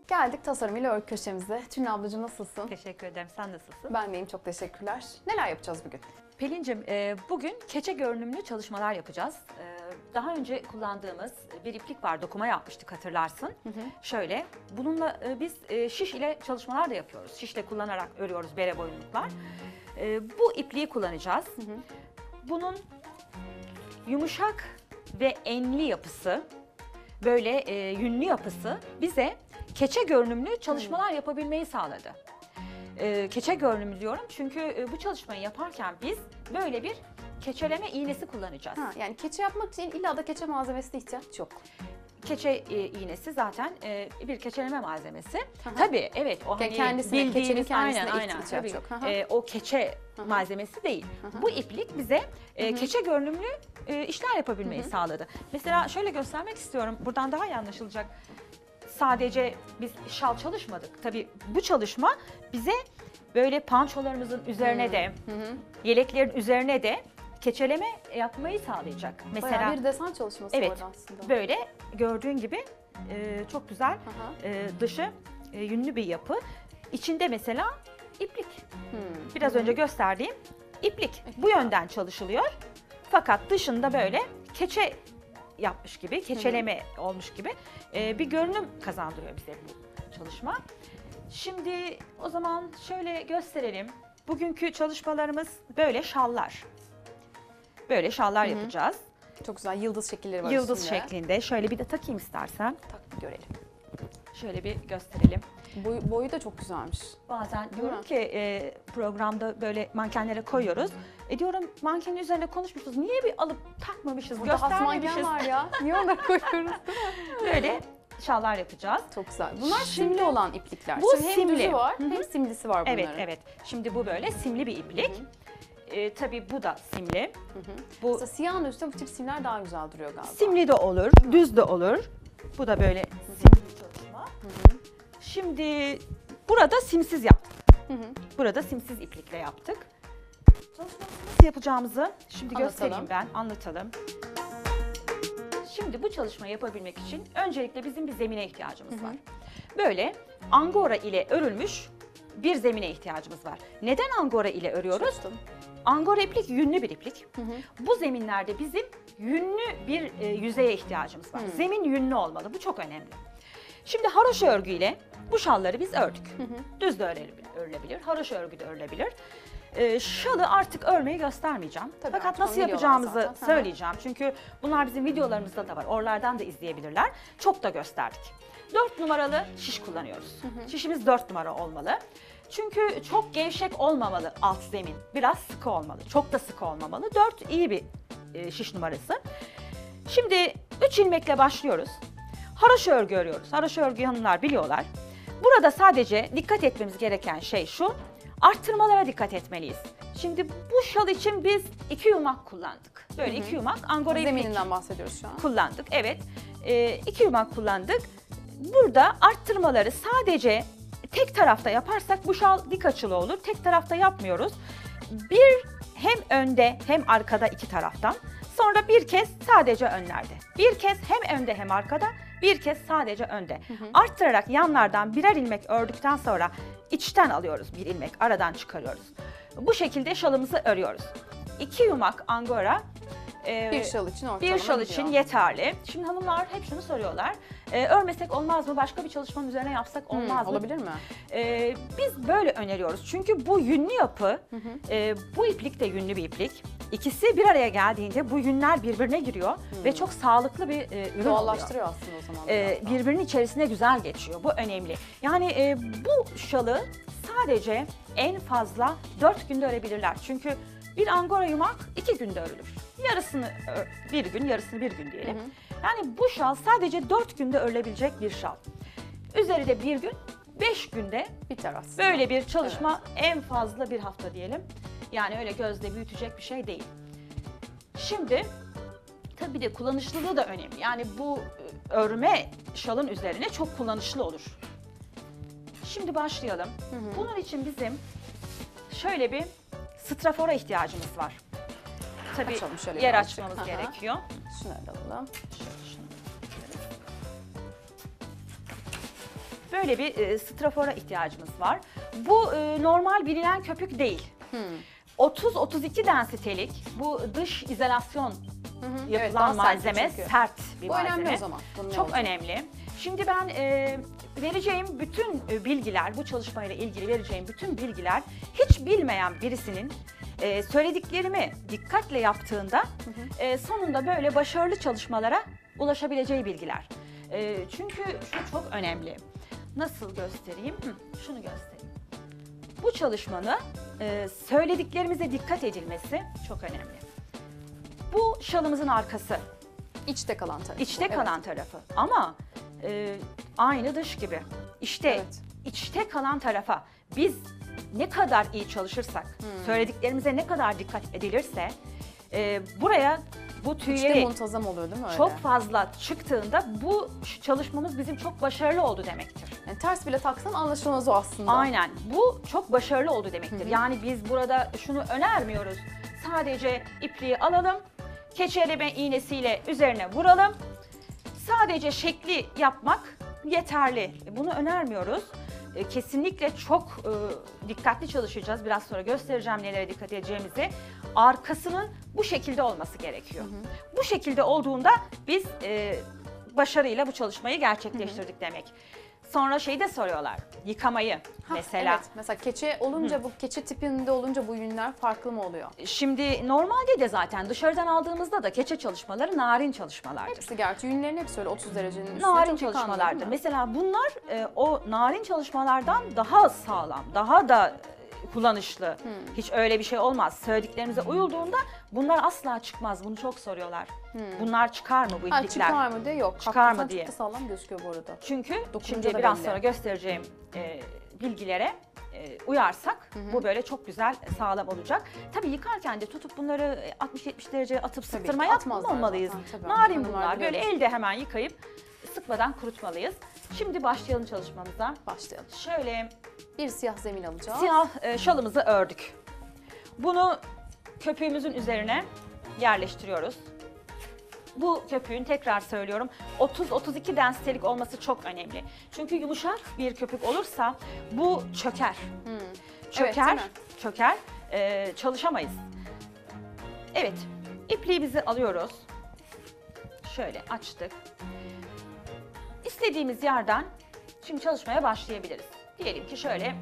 Geldik tasarım ile örgü köşemize. Tülin ablacığım nasılsın? Teşekkür ederim. Sen nasılsın? Ben deyim, çok teşekkürler. Neler yapacağız bugün? Pelin'cim, bugün keçe görünümlü çalışmalar yapacağız. Daha önce kullandığımız bir iplik var, dokuma yapmıştık hatırlarsın. Şöyle, bununla biz şiş ile çalışmalar da yapıyoruz. Şişle kullanarak örüyoruz bere boyunluklar. Bu ipliği kullanacağız. Bunun yumuşak ve enli yapısı, böyle yünlü yapısı bize keçe görünümlü çalışmalar yapabilmeyi sağladı. Keçe görünümlü diyorum çünkü bu çalışmayı yaparken biz böyle bir keçeleme iğnesi kullanacağız. Yani keçe yapmak için illa da keçe malzemesine ihtiyaç yok. Keçe iğnesi zaten bir keçeleme malzemesi. Tabii evet o hani kendisine, keçenin kendisine aynen ihtiyaç yok. O keçe malzemesi değil. Bu iplik bize keçe görünümlü işler yapabilmeyi sağladı. Mesela şöyle göstermek istiyorum. Buradan daha iyi anlaşılacak. Sadece biz şal çalışmadık. Tabii bu çalışma bize böyle pançolarımızın üzerine de, yeleklerin üzerine de keçeleme yapmayı sağlayacak. Mesela bayağı bir desen çalışması evet, orada aslında. Böyle gördüğün gibi çok güzel dışı yünlü bir yapı. İçinde mesela iplik. Biraz önce gösterdiğim iplik. Bu yönden çalışılıyor. Fakat dışında böyle keçe yapmış gibi, keçeleme olmuş gibi bir görünüm kazandırıyor bize bu çalışma. Şimdi o zaman şöyle gösterelim. Bugünkü çalışmalarımız böyle şallar. Böyle şallar yapacağız. Çok güzel yıldız şekilleri var Yıldız üstünde. şeklinde. Şöyle bir de takayım istersen. Tak bir görelim. Şöyle bir gösterelim. Boyu da çok güzelmiş. Bazen diyorum ki programda böyle mankenlere koyuyoruz. Diyorum mankenin üzerinde konuşmuşuz. Niye bir alıp takmamışız, Burada has manken göstermemişiz. var ya. Niye onları koyuyoruz değil mi? Böyle şallar yapacağız. Çok güzel. Bunlar Şimdi simli olan iplikler. bu Şimdi hem simli. düzü var hem simlisi var bunların. Evet, evet. Şimdi bu böyle simli bir iplik. Tabii bu da simli. Bu Mesela siyahın üstünde bu tip simler daha güzel duruyor galiba. simli de olur, düz de olur. Bu da böyle simli bir çalışma. Şimdi burada simsiz yaptık. Burada simsiz iplikle yaptık. Çalışmamızı nasıl yapacağımızı şimdi göstereyim ben, anlatalım. Şimdi bu çalışmayı yapabilmek için öncelikle bizim bir zemine ihtiyacımız var. Böyle angora ile örülmüş bir zemine ihtiyacımız var. Neden angora ile örüyoruz? Angora iplik yünlü bir iplik. Bu zeminlerde bizim yünlü bir yüzeye ihtiyacımız var. Zemin yünlü olmalı. Bu çok önemli. Şimdi haroşa örgüyle bu şalları biz ördük. Düz de örülebilir, haroşa örgü de örülebilir. Şalı artık örmeyi göstermeyeceğim. Tabii Fakat nasıl yapacağımızı söyleyeceğim. Çünkü bunlar bizim videolarımızda da var. Oralardan da izleyebilirler. Çok da gösterdik. 4 numaralı şiş kullanıyoruz. Şişimiz 4 numara olmalı. Çünkü çok gevşek olmamalı alt zemin. Biraz sıkı olmalı. Çok da sıkı olmamalı. 4 iyi bir şiş numarası. Şimdi 3 ilmekle başlıyoruz. Haroşa örgü örüyoruz. Haroşa örgü hanımlar biliyorlar. Burada sadece dikkat etmemiz gereken şey şu. Arttırmalara dikkat etmeliyiz. Şimdi bu şal için biz 2 yumak kullandık. Böyle 2 yumak angora iplik zemininden bahsediyoruz şu an. kullandık. Evet. 2 yumak kullandık. Burada arttırmaları sadece tek tarafta yaparsak bu şal dik açılı olur. Tek tarafta yapmıyoruz. Bir hem önde hem arkada iki taraftan. Sonra bir kez sadece önlerde. Bir kez hem önde hem arkada, bir kez sadece önde. Arttırarak yanlardan birer ilmek ördükten sonra içten alıyoruz bir ilmek, aradan çıkarıyoruz. Bu şekilde şalımızı örüyoruz. 2 yumak angora bir şal için ortalama bir şal gidiyor. için yeterli. Şimdi hanımlar hep şunu soruyorlar. Örmesek olmaz mı? Başka bir çalışmanın üzerine yapsak olmaz mı? Olabilir mi? Biz böyle öneriyoruz. Çünkü bu yünlü yapı, bu iplik de yünlü bir iplik. İkisi bir araya geldiğinde bu yünler birbirine giriyor ve çok sağlıklı bir ürün Doğallaştırıyor oluyor. aslında o zaman. Birbirinin içerisine güzel geçiyor. Bu önemli. Yani bu şalı sadece en fazla 4 günde örebilirler. Çünkü bir angora yumak 2 günde örülür. Yarısını bir gün, yarısını bir gün diyelim. Yani bu şal sadece 4 günde örülebilecek bir şal. Üzeri de bir gün, 5 günde biter aslında. Böyle bir çalışma en fazla bir hafta diyelim. Yani öyle gözle büyütecek bir şey değil. Şimdi tabii de kullanışlılığı da önemli. Yani bu örme şalın üzerine çok kullanışlı olur. Şimdi başlayalım. Bunun için bizim şöyle bir strafora ihtiyacımız var. Tabii yer açmamız gerekiyor. Şunları da alalım. Böyle bir strafora ihtiyacımız var. Bu normal bilinen köpük değil. 30-32 densitelik bu dış izolasyon Evet, yapılan daha sert malzeme, çünkü. sert bir Bu malzeme. önemli o zaman. Bunun ne Çok olacağı. önemli. Şimdi ben vereceğim bütün bilgiler, bu çalışmayla ilgili vereceğim bütün bilgiler hiç bilmeyen birisinin söylediklerimi dikkatle yaptığında sonunda böyle başarılı çalışmalara ulaşabileceği bilgiler. Çünkü şu çok önemli. Nasıl göstereyim? Şunu göstereyim. Bu çalışmanın söylediklerimize dikkat edilmesi çok önemli. Bu şalımızın arkası. İçte kalan tarafı. İçte kalan tarafı ama aynı dış gibi. İşte Evet. içte kalan tarafa biz ne kadar iyi çalışırsak, söylediklerimize ne kadar dikkat edilirse buraya bu İçte tüyleri muntazam oluyor değil mi öyle? çok fazla çıktığında bu çalışmamız bizim çok başarılı oldu demektir. Yani ters bile taksan anlaşılmaz o aslında. Aynen. Bu çok başarılı oldu demektir. Yani biz burada şunu önermiyoruz. Sadece ipliği alalım, keçeleme iğnesiyle üzerine vuralım. Sadece şekli yapmak yeterli. Bunu önermiyoruz. Kesinlikle çok dikkatli çalışacağız. Biraz sonra göstereceğim nelere dikkat edeceğimizi. Arkasının bu şekilde olması gerekiyor. Bu şekilde olduğunda biz başarıyla bu çalışmayı gerçekleştirdik demek. Sonra şeyi de soruyorlar. Yıkamayı mesela. Evet. Mesela keçe olunca bu keçe tipinde olunca bu yünler farklı mı oluyor? Şimdi normalde de zaten dışarıdan aldığımızda da keçe çalışmaları narin çalışmalardır. Hepsi gerçi yünlerin hepsi öyle 30 derecenin üstünde Narin çok yıkanmıyor, çalışmalardır. değil mi? Mesela bunlar o narin çalışmalardan daha sağlam, daha da kullanışlı. Hiç öyle bir şey olmaz. Söylediklerimize uyulduğunda bunlar asla çıkmaz. Bunu çok soruyorlar. Bunlar çıkar mı bu Ha, iplikler? çıkar mı diye yok. Çıkar mı Hakikaten diye. Çok da sağlam gözüküyor bu arada. Çünkü Dokununca şimdi da biraz belli. sonra göstereceğim bilgilere uyarsak bu böyle çok güzel sağlam olacak. Tabii yıkarken de tutup bunları 60-70 dereceye atıp sıktırma atmazlar yapmamalıyız. zaten, tabii. Narin Hanımlar bunlar. Böyle biliyoruz. elde hemen yıkayıp sıkmadan kurutmalıyız. Şimdi başlayalım çalışmamıza. Başlayalım. Şöyle Bir siyah zemin alacağız. siyah şalımızı ördük. Bunu köpüğümüzün üzerine yerleştiriyoruz. Bu köpüğün tekrar söylüyorum 30-32 densitelik olması çok önemli. Çünkü yumuşak bir köpük olursa bu çöker. Çöker, değil mi? çöker. Çalışamayız. Evet, ipliğimizi alıyoruz. Şöyle açtık. İstediğimiz yerden şimdi çalışmaya başlayabiliriz. Diyelim ki şöyle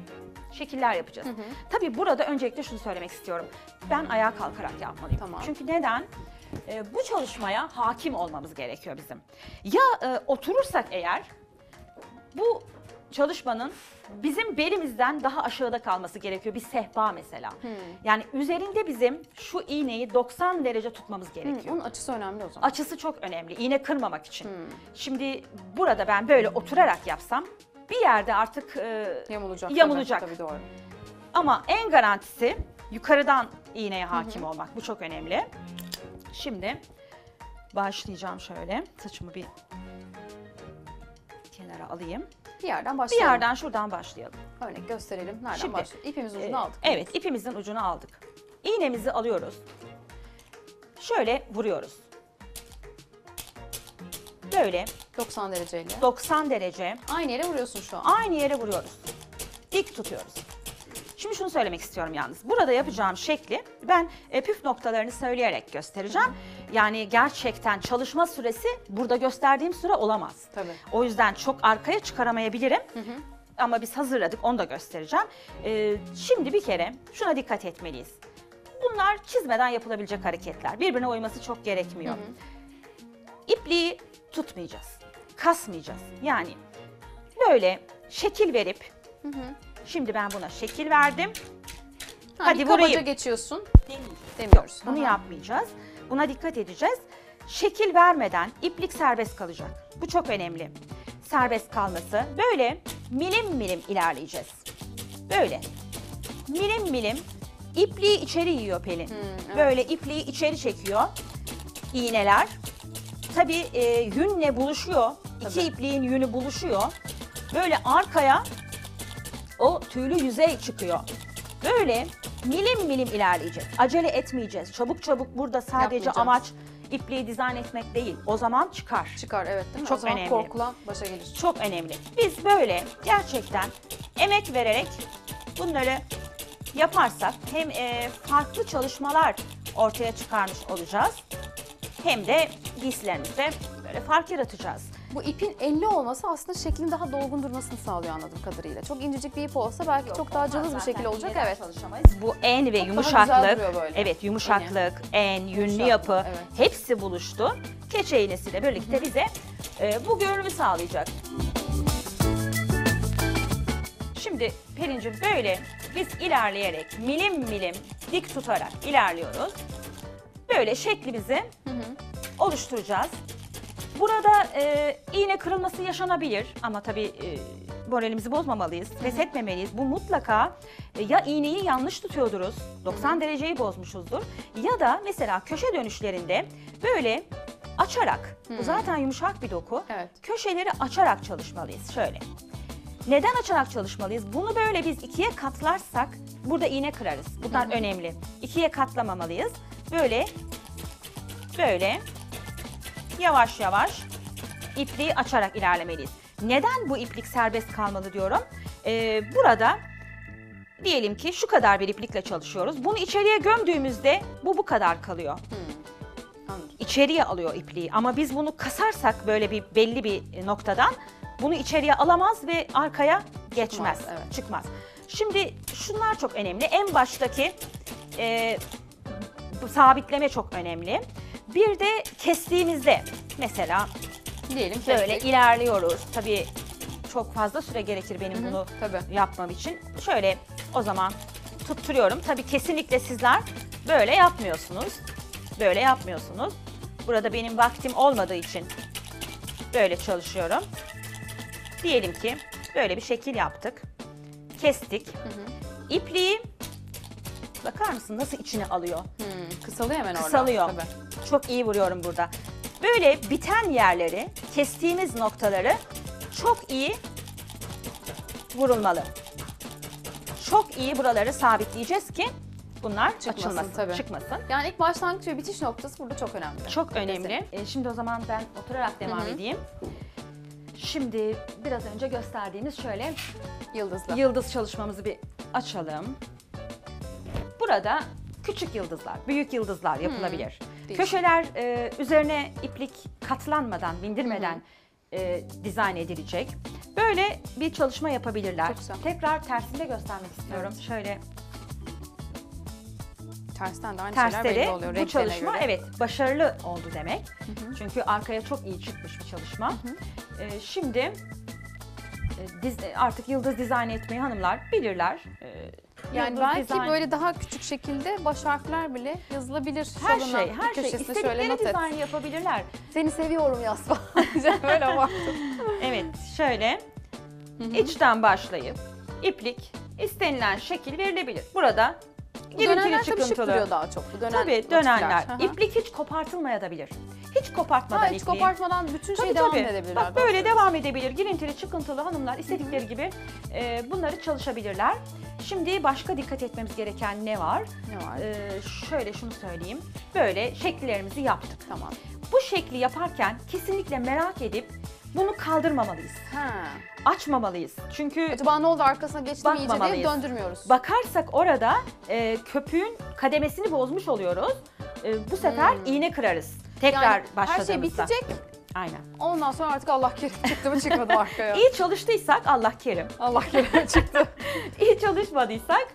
şekiller yapacağız. Tabii burada öncelikle şunu söylemek istiyorum. Ben ayağa kalkarak yapmalıyım. Tamam. Çünkü neden? Bu çalışmaya hakim olmamız gerekiyor bizim. Ya oturursak eğer bu çalışmanın bizim belimizden daha aşağıda kalması gerekiyor. Bir sehpa mesela. Yani üzerinde bizim şu iğneyi 90 derece tutmamız gerekiyor. Onun açısı önemli o zaman. Açısı çok önemli. İğne kırmamak için. Şimdi burada ben böyle oturarak yapsam bir yerde artık Yamulacak. yamulacak. Tabii doğru. ama en garantisi yukarıdan iğneye hakim olmak. Bu çok önemli. Şimdi başlayacağım şöyle. Saçımı bir kenara alayım. Bir yerden Bir başlayalım. yerden şuradan başlayalım. Örnek gösterelim. Nereden Şimdi, başlayalım? İpimizin ucunu aldık. Evet, ipimizin ucunu aldık. İğnemizi alıyoruz. Şöyle vuruyoruz. Böyle 90 dereceyle. 90 derece Aynı yere vuruyorsun şu an. aynı yere vuruyoruz. Dik tutuyoruz. Şimdi şunu söylemek istiyorum yalnız. Burada yapacağım şekli ben püf noktalarını söyleyerek göstereceğim. Yani gerçekten çalışma süresi burada gösterdiğim süre olamaz. Tabii. O yüzden çok arkaya çıkaramayabilirim. Ama biz hazırladık, onu da göstereceğim. Şimdi bir kere şuna dikkat etmeliyiz. Bunlar çizmeden yapılabilecek hareketler. Birbirine uyması çok gerekmiyor. İpliği tutmayacağız, kasmayacağız. Yani böyle şekil verip, şimdi ben buna şekil verdim. Hadi kabaca vurayım. geçiyorsun. Yok, Demiyoruz. bunu Aha. yapmayacağız. Buna dikkat edeceğiz. Şekil vermeden iplik serbest kalacak. Bu çok önemli. Serbest kalması. Böyle milim milim ilerleyeceğiz. Böyle. Milim milim. İpliği içeri yiyor Pelin. evet. Böyle ipliği içeri çekiyor. İğneler. Tabii yünle buluşuyor. İki Tabii. ipliğin yünü buluşuyor. Böyle arkaya o tüylü yüzey çıkıyor. Böyle milim milim ilerleyeceğiz. Acele etmeyeceğiz. Çabuk çabuk burada sadece Yapmayacağız. amaç ipliği dizayn etmek değil. O zaman çıkar. Çıkar, evet, değil mi? Çok o zaman önemli. korkulan başa gelir. Çok önemli. Biz böyle gerçekten emek vererek bunları yaparsak hem farklı çalışmalar ortaya çıkarmış olacağız hem de giysilerimizde böyle fark yaratacağız. Bu ipin enli olması aslında şeklin daha dolgun durmasını sağlıyor anladığım kadarıyla. Çok incecik bir ip olsa belki çok daha cılız bir şekil olacak. Evet. Bu en ve Çok daha güzel yumuşaklık, duruyor böyle. evet yumuşaklık, en, yünlü Yumuşaklık, yapı evet. hepsi buluştu. Keçe iğnesiyle birlikte bize bu görünümü sağlayacak. Şimdi Pelin'cim böyle biz ilerleyerek milim milim dik tutarak ilerliyoruz. Böyle şeklimizi oluşturacağız. Burada iğne kırılması yaşanabilir ama tabii moralimizi bozmamalıyız, pes etmemeliyiz. Bu mutlaka ya iğneyi yanlış tutuyorduruz, 90 dereceyi bozmuşuzdur ya da mesela köşe dönüşlerinde böyle açarak, bu zaten yumuşak bir doku, Evet. köşeleri açarak çalışmalıyız şöyle. Neden açarak çalışmalıyız? Bunu böyle biz ikiye katlarsak burada iğne kırarız. Bunlar önemli. İkiye katlamamalıyız. Böyle yavaş yavaş ipliği açarak ilerlemeliyiz. Neden bu iplik serbest kalmalı diyorum? Burada diyelim ki şu kadar bir iplikle çalışıyoruz. Bunu içeriye gömdüğümüzde bu kadar kalıyor. Anladım. İçeriye alıyor ipliği ama biz bunu kasarsak böyle bir belli bir noktadan bunu içeriye alamaz ve arkaya geçmez, evet. çıkmaz. Şimdi şunlar çok önemli. En baştaki bu sabitleme çok önemli. Bir de kestiğimizde mesela Diyelim ki böyle ilerliyoruz. Tabii çok fazla süre gerekir benim bunu tabii. yapmam için. Şöyle o zaman tutturuyorum. Tabii kesinlikle sizler böyle yapmıyorsunuz. Böyle yapmıyorsunuz. Burada benim vaktim olmadığı için böyle çalışıyorum. Diyelim ki böyle bir şekil yaptık. Kestik. İpliği bakar mısın nasıl içine alıyor? Kısalıyor hemen orada. Kısalıyor. Tabii. Çok iyi vuruyorum burada. Böyle biten yerleri, kestiğimiz noktaları çok iyi vurulmalı. Çok iyi buraları sabitleyeceğiz ki bunlar Çıkmasın, açılmasın, tabii. çıkmasın. Yani ilk başlangıç ve bitiş noktası burada çok önemli. Çok önemli. Şimdi o zaman ben oturarak devam edeyim. Şimdi biraz önce gösterdiğimiz şöyle Yıldızlı. yıldız çalışmamızı bir açalım. Burada küçük yıldızlar, büyük yıldızlar yapılabilir. Değişik. Köşeler üzerine iplik katlanmadan, bindirmeden dizayn edilecek. Böyle bir çalışma yapabilirler. Çok güzel. Tekrar tersinde göstermek istiyorum. Evet. Şöyle Tersten de aynı şeyler tersleri belli oluyor. bu renklerine çalışma göre. evet başarılı oldu demek. Çünkü arkaya çok iyi çıkmış bir çalışma. Şimdi artık yıldız dizayn etmeyi hanımlar bilirler. Yani Yıldız belki dizayn- böyle daha küçük şekilde baş harfler bile yazılabilir. her Soluna, şey, bir her şey köşesine şöyle istedikleri not et. dizayn yapabilirler. Seni seviyorum yaz falan. Böyle baktım. Evet, şöyle içten başlayıp iplik istenilen şekil verilebilir. Burada Bu dönenler girintili tabii şık çıkıntılı. duruyor daha çok. Bu dönen Tabii dönenler. motifler. Hı hı. İplik hiç kopartılmayabilir. Hiç kopartmadan Ha, hiç ipliği. kopartmadan bütün şey Tabii, devam tabii. edebilirler. Bak böyle devam edebilir. Girintili çıkıntılı hanımlar istedikleri gibi bunları çalışabilirler. Şimdi başka dikkat etmemiz gereken ne var? Ne var? Şöyle şunu söyleyeyim. Böyle şekillerimizi yaptık. Tamam. Bu şekli yaparken kesinlikle merak edip bunu kaldırmamalıyız. Ha. Açmamalıyız. Çünkü Acaba ne oldu arkasına geçti mi iyice diye Bakmamalıyız. döndürmüyoruz. bakarsak orada köpüğün kademesini bozmuş oluyoruz. Bu sefer iğne kırarız. Tekrar Yani başladığımızda. her şey bitecek. Aynen. Ondan sonra artık Allah kerim çıktı mı çıkmadı mı arkaya. İyi çalıştıysak Allah kerim. Allah kerim çıktı. İyi çalışmadıysak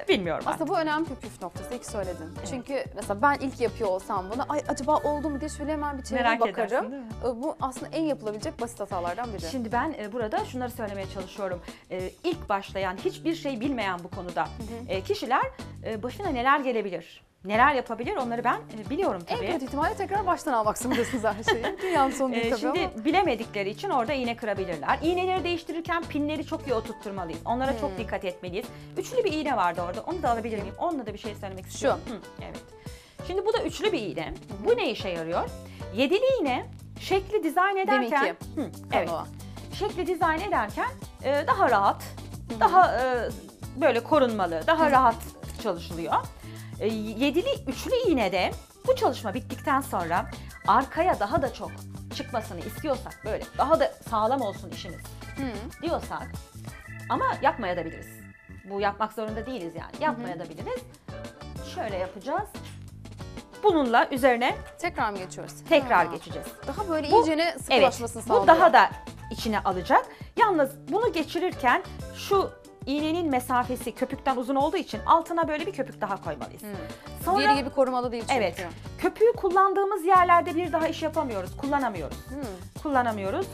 bilmiyorum artık. Aslında bu önemli bir püf noktası. İlk söyledin. Çünkü mesela ben ilk yapıyor olsam bunu, ay acaba oldu mu diye şöyle hemen bir çevirip Merak bakarım. edersin, değil mi? Bu aslında en yapılabilecek basit hatalardan biri. Şimdi ben burada şunları söylemeye çalışıyorum. İlk başlayan, hiçbir şey bilmeyen bu konuda kişiler başına neler gelebilir, neler yapabilir onları ben biliyorum En tabii. kötü ihtimalle tekrar baştan almak zorundasınız her şeyi. Dünyanın sonu değil tabii Şimdi ama. bilemedikleri için orada iğne kırabilirler. İğneleri değiştirirken pinleri çok iyi oturtturmalıyız. Onlara çok dikkat etmeliyiz. Üçlü bir iğne vardı orada. Onu da alabilir miyim? Onunla da bir şey söylemek istiyorum. Evet. Şimdi bu da üçlü bir iğne. Bu ne işe yarıyor? Yedili iğne şekli dizayn ederken... Deminki. Evet. Konu o. Şekli dizayn ederken daha rahat, daha böyle korunmalı, daha rahat çalışılıyor. Yedili, üçlü iğnede Bu çalışma bittikten sonra arkaya daha da çok çıkmasını istiyorsak, böyle daha da sağlam olsun işimiz diyorsak, ama yapmaya da biliriz. Bu yapmak zorunda değiliz yani. Yapmaya da biliriz. Şöyle yapacağız. Bununla üzerine Tekrar mı geçiyoruz? tekrar geçeceğiz. Daha böyle Bu- iyicene Evet, sıkılaşmasını sağlıyor. bu daha da içine alacak. Yalnız bunu geçirirken şu iğnenin mesafesi köpükten uzun olduğu için altına böyle bir köpük daha koymalıyız. Sonra Diğeri gibi korumalı değil çünkü. evet, köpüğü kullandığımız yerlerde bir daha iş yapamıyoruz, kullanamıyoruz. Kullanamıyoruz.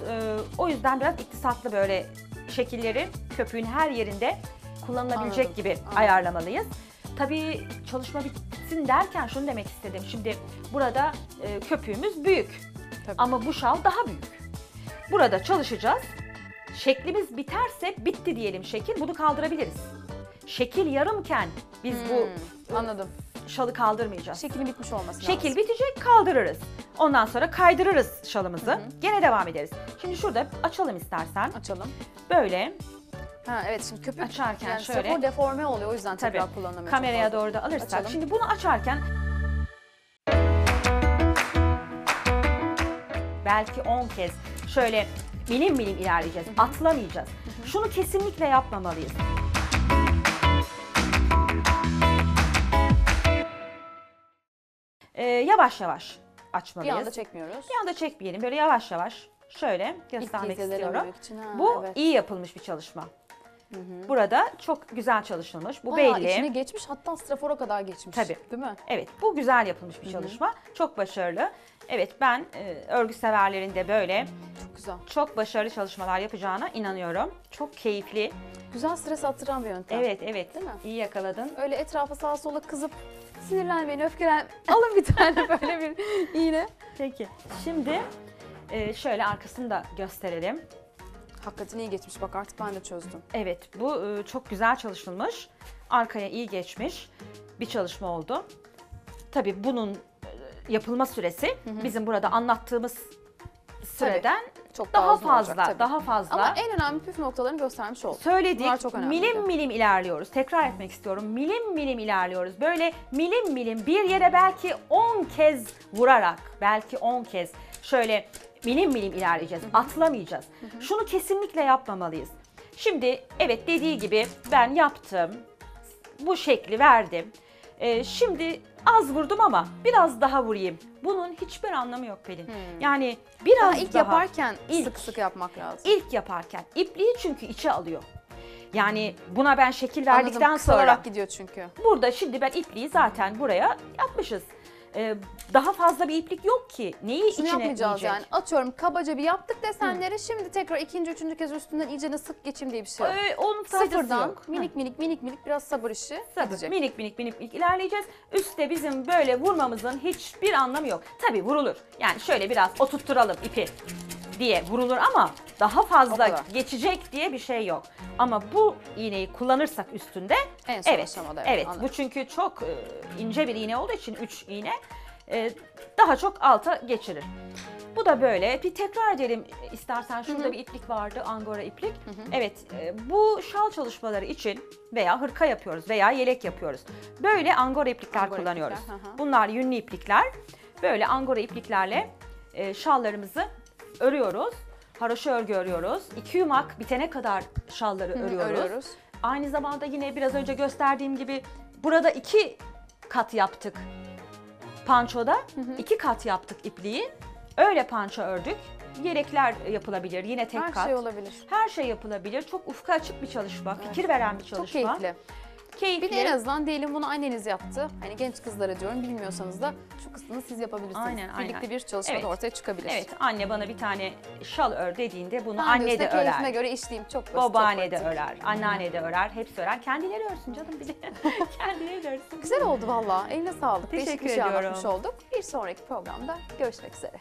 O yüzden biraz iktisatlı böyle şekilleri köpüğün her yerinde kullanılabilecek Anladım, gibi anladım. ayarlamalıyız. Tabii çalışma bitsin derken şunu demek istedim. Şimdi burada köpüğümüz büyük. Tabii. Ama bu şal daha büyük. Burada çalışacağız. Şeklimiz biterse bitti diyelim şekil. Bunu kaldırabiliriz. Şekil yarımken biz bu Anladım. şalı kaldırmayacağız. Şeklin bitmiş olması lazım. Şekil bitecek, kaldırırız. Ondan sonra kaydırırız şalımızı. Gene devam ederiz. Şimdi şurada açalım istersen. Açalım. Böyle Ha evet, şimdi köpük açarken yani şöyle. strafor deforme oluyor, o yüzden Tabii, tekrar kullanamıyoruz. kameraya doğru da alırsak. Açalım. Şimdi bunu açarken belki 10 kez şöyle milim milim ilerleyeceğiz. Atlamayacağız. Şunu kesinlikle yapmamalıyız. Yavaş yavaş Bir açmalıyız. anda çekmiyoruz. Bir anda çekmeyelim. Böyle yavaş yavaş şöyle göstermek İzleleri istiyorum. örmek için, ha, Bu evet. iyi yapılmış bir çalışma. Burada çok güzel çalışılmış. Bu Bayağı belli. içine geçmiş, hatta strafora kadar geçmiş. Tabii. Değil mi? Evet, bu güzel yapılmış bir çalışma. Çok başarılı. Evet, ben örgü severlerin de böyle Çok güzel. çok başarılı çalışmalar yapacağına inanıyorum. Çok keyifli. Güzel, stres attıran bir yöntem. Evet, evet. Değil mi? İyi yakaladın. Öyle etrafa sağa sola kızıp sinirlenmeyin, öfkelen. Alın bir tane böyle bir iğne. Peki. Şimdi şöyle arkasını da gösterelim. Hakikaten iyi geçmiş, bak artık ben de çözdüm. Evet, bu çok güzel çalışılmış. Arkaya iyi geçmiş bir çalışma oldu. Tabii bunun yapılma süresi bizim burada anlattığımız süreden Çok daha uzun olacak fazla, tabii. daha fazla. Ama en önemli püf noktalarını göstermiş olduk. Söyledik, Bunlar çok önemliydi. milim milim ilerliyoruz. Tekrar etmek istiyorum. Milim milim ilerliyoruz. Böyle milim milim bir yere belki 10 kez vurarak, belki 10 kez şöyle milim milim ilerleyeceğiz. Atlamayacağız. Şunu kesinlikle yapmamalıyız. Şimdi evet, dediği gibi ben yaptım. Bu şekli verdim. Şimdi az vurdum ama biraz daha vurayım. Bunun hiçbir anlamı yok Pelin. Yani biraz Daha daha. ilk yaparken İlk. sık sık yapmak lazım. İlk yaparken ipliği çünkü içe alıyor. Yani buna ben şekil Anladım, verdikten sonra kısalarak gidiyor çünkü. burada şimdi ben ipliği zaten buraya yapmışız. Daha fazla bir iplik yok ki. Neyi Şunu içine yapmayacağız yiyecek? yani. Atıyorum, kabaca bir yaptık desenleri. Şimdi tekrar üçüncü kez üstünden iyicene sık geçeyim diye bir şey yok. Onun faydası Sıfırdan yok. minik minik biraz sabır işi edecek. Minik minik ilerleyeceğiz. Üste bizim böyle vurmamızın hiçbir anlamı yok. Tabii vurulur. Yani şöyle biraz oturtturalım ipi diye vurulur ama daha O fazla kadar. geçecek diye bir şey yok. Ama bu iğneyi kullanırsak üstünde En son evet, aşamada, evet, anladım. bu çünkü çok ince bir iğne olduğu için 3 iğne daha çok alta geçirir. Bu da böyle. Bir tekrar edelim istersen. Şurada bir iplik vardı, angora iplik. Evet, bu şal çalışmaları için veya hırka yapıyoruz veya yelek yapıyoruz. Böyle angora iplikler Angora kullanıyoruz. iplikler, hı hı. Bunlar yünlü iplikler. Böyle angora ipliklerle şallarımızı örüyoruz. Haroşa örgü örüyoruz. 2 yumak bitene kadar şalları örüyoruz. Aynı zamanda yine biraz önce gösterdiğim gibi burada 2 kat yaptık. Pançoda 2 kat yaptık ipliği. Öyle panço ördük. Yelekler yapılabilir, yine tek Her kat. şey olabilir. Her şey yapılabilir. Çok ufka açık bir çalışma, fikir veren bir Çok çalışma. keyifli. Keyifli. Bir de en azından diyelim bunu anneniz yaptı. Hani genç kızlara diyorum, bilmiyorsanız da şu kısmını siz yapabilirsiniz. Aynen, Birlikte aynen. bir çalışma Evet. da ortaya çıkabilir. Evet, anne bana bir tane şal ör dediğinde bunu Ben anne de üstüne keyfime örer. göre işleyeyim, çok basit, Babaanne çok de pratik. örer, anneanne de örer, hepsi örer. Kendileri örsün canım bir de. Kendileri de örsün. Güzel oldu valla. Eline sağlık. Değişik Teşekkür bir şey ediyorum. anlatmış olduk. Bir sonraki programda görüşmek üzere.